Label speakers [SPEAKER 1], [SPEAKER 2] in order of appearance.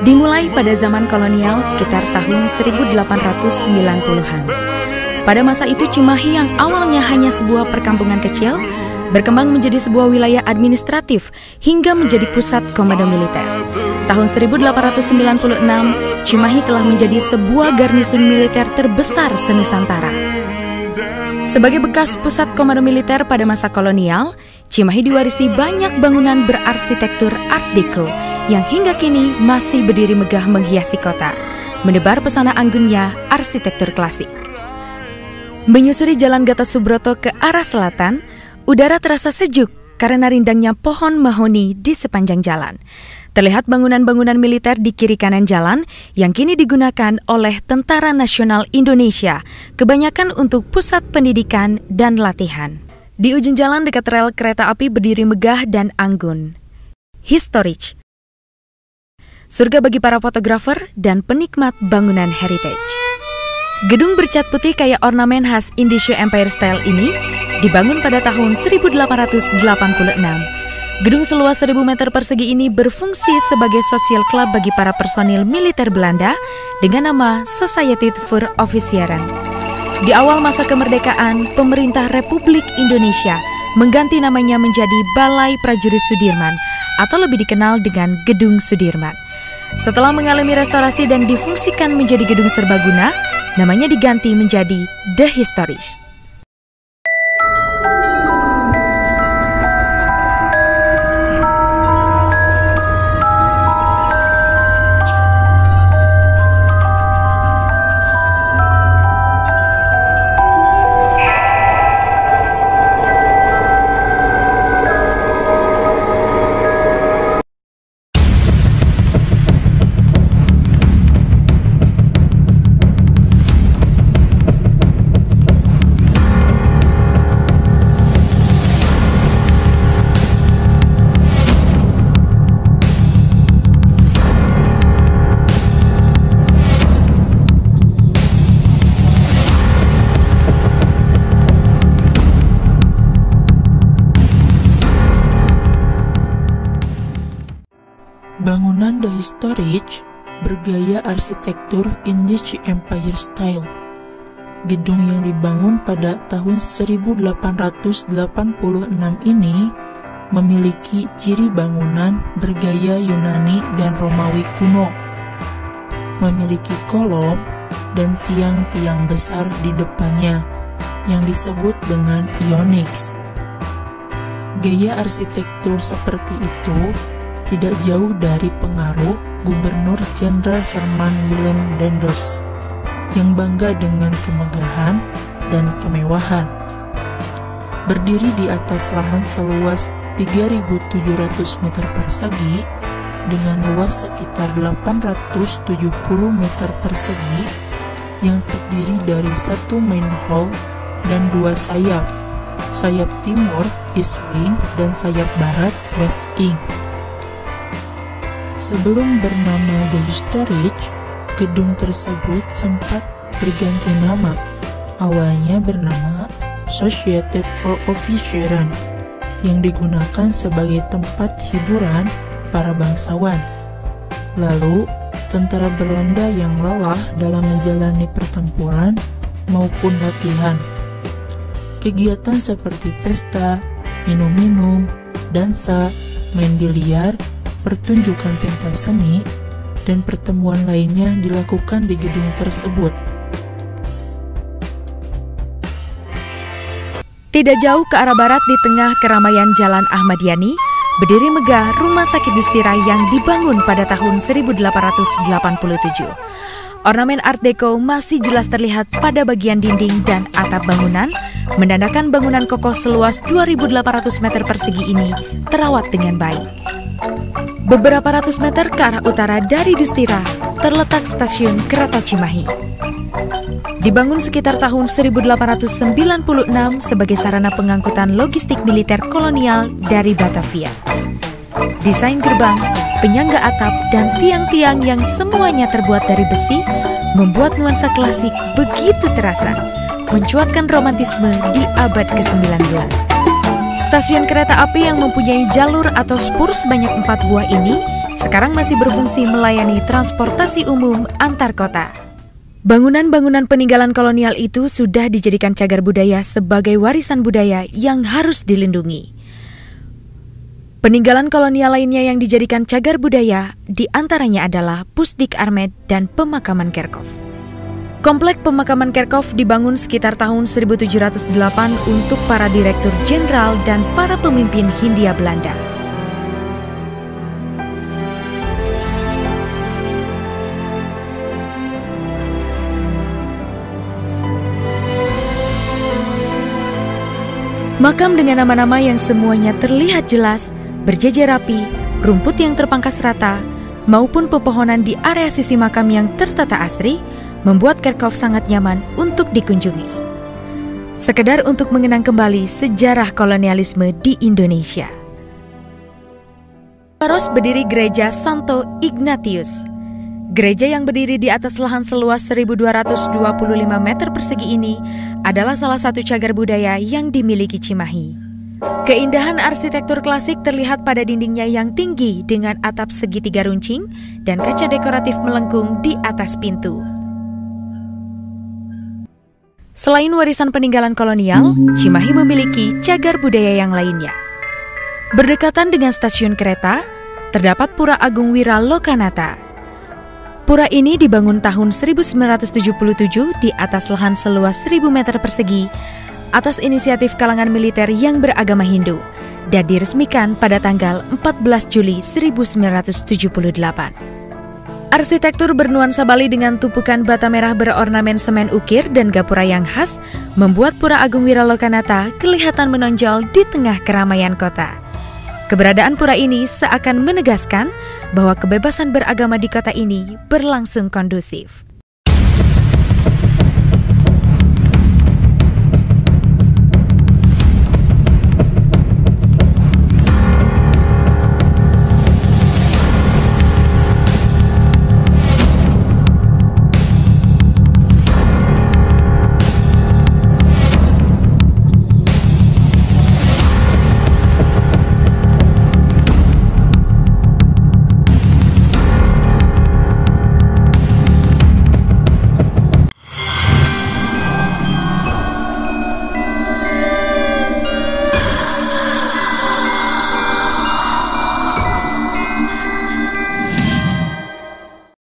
[SPEAKER 1] Dimulai pada zaman kolonial sekitar tahun 1890-an. Pada masa itu Cimahi yang awalnya hanya sebuah perkampungan kecil berkembang menjadi sebuah wilayah administratif hingga menjadi pusat komando militer. Tahun 1896, Cimahi telah menjadi sebuah garnisun militer terbesar se-Nusantara. Sebagai bekas pusat komando militer pada masa kolonial, Cimahi diwarisi banyak bangunan berarsitektur Art Deco yang hingga kini masih berdiri megah menghiasi kota, menebar pesona anggunnya arsitektur klasik. Menyusuri Jalan Gatot Subroto ke arah selatan, udara terasa sejuk karena rindangnya pohon mahoni di sepanjang jalan. Terlihat bangunan-bangunan militer di kiri kanan jalan yang kini digunakan oleh Tentara Nasional Indonesia, kebanyakan untuk pusat pendidikan dan latihan. Di ujung jalan dekat rel kereta api berdiri megah dan anggun. Historic. Surga bagi para fotografer dan penikmat bangunan heritage. Gedung bercat putih kayak ornamen khas Indonesia Empire Style ini dibangun pada tahun 1886. Gedung seluas 1000 meter persegi ini berfungsi sebagai social club bagi para personil militer Belanda dengan nama Society voor Officieren. Di awal masa kemerdekaan, pemerintah Republik Indonesia mengganti namanya menjadi Balai Prajurit Sudirman atau lebih dikenal dengan Gedung Sudirman. Setelah mengalami restorasi dan difungsikan menjadi gedung serbaguna, namanya diganti menjadi The Historic.
[SPEAKER 2] Bangunan The Historic bergaya arsitektur Indonesia Empire Style. Gedung yang dibangun pada tahun 1886 ini memiliki ciri bangunan bergaya Yunani dan Romawi kuno. Memiliki kolom dan tiang-tiang besar di depannya yang disebut dengan Onyx. Gaya arsitektur seperti itu tidak jauh dari pengaruh Gubernur Jenderal Herman Willem Daenders yang bangga dengan kemegahan dan kemewahan. Berdiri di atas lahan seluas 3.700 meter persegi dengan luas sekitar 870 meter persegi yang terdiri dari satu main hall dan dua sayap, sayap timur East Wing dan sayap barat West Wing. Sebelum bernama The Historic, gedung tersebut sempat berganti nama. Awalnya bernama Society for Officieren, yang digunakan sebagai tempat hiburan para bangsawan. Lalu, tentara Belanda yang lelah dalam menjalani pertempuran maupun latihan. Kegiatan seperti pesta, minum-minum, dansa, main biliar, pertunjukan pentas seni, dan pertemuan lainnya dilakukan di gedung tersebut.
[SPEAKER 1] Tidak jauh ke arah barat di tengah keramaian Jalan Ahmad Yani, berdiri megah Rumah Sakit Dustira yang dibangun pada tahun 1887. Ornamen Art Deco masih jelas terlihat pada bagian dinding dan atap bangunan, menandakan bangunan kokoh seluas 2.800 meter persegi ini terawat dengan baik. Beberapa ratus meter ke arah utara dari Dustira terletak stasiun kereta Cimahi. Dibangun sekitar tahun 1896 sebagai sarana pengangkutan logistik militer kolonial dari Batavia. Desain gerbang, penyangga atap, dan tiang-tiang yang semuanya terbuat dari besi membuat nuansa klasik begitu terasa, mencuatkan romantisme di abad ke-19. Stasiun kereta api yang mempunyai jalur atau spur sebanyak 4 buah ini Sekarang masih berfungsi melayani transportasi umum antar kota. Bangunan-bangunan peninggalan kolonial itu sudah dijadikan cagar budaya sebagai warisan budaya yang harus dilindungi. Peninggalan kolonial lainnya yang dijadikan cagar budaya diantaranya adalah Pusdik Armet dan Pemakaman Kerkhof. Komplek Pemakaman Kerkhof dibangun sekitar tahun 1708 untuk para direktur jenderal dan para pemimpin Hindia Belanda. Makam dengan nama-nama yang semuanya terlihat jelas, berjejer rapi, rumput yang terpangkas rata, maupun pepohonan di area sisi makam yang tertata asri, membuat Kerkhof sangat nyaman untuk dikunjungi. Sekedar untuk mengenang kembali sejarah kolonialisme di Indonesia. Terus berdiri gereja Santo Ignatius. Gereja yang berdiri di atas lahan seluas 1.225 meter persegi ini adalah salah satu cagar budaya yang dimiliki Cimahi. Keindahan arsitektur klasik terlihat pada dindingnya yang tinggi dengan atap segitiga runcing dan kaca dekoratif melengkung di atas pintu. Selain warisan peninggalan kolonial, Cimahi memiliki cagar budaya yang lainnya. Berdekatan dengan stasiun kereta, terdapat Pura Agung Wira Lokanata. Pura ini dibangun tahun 1977 di atas lahan seluas 1.000 meter persegi atas inisiatif kalangan militer yang beragama Hindu dan diresmikan pada tanggal 14 Juli 1978. Arsitektur bernuansa Bali dengan tumpukan bata merah berornamen semen ukir dan gapura yang khas membuat Pura Agung Wira Lokanata kelihatan menonjol di tengah keramaian kota. Keberadaan pura ini seakan menegaskan bahwa kebebasan beragama di kota ini berlangsung kondusif.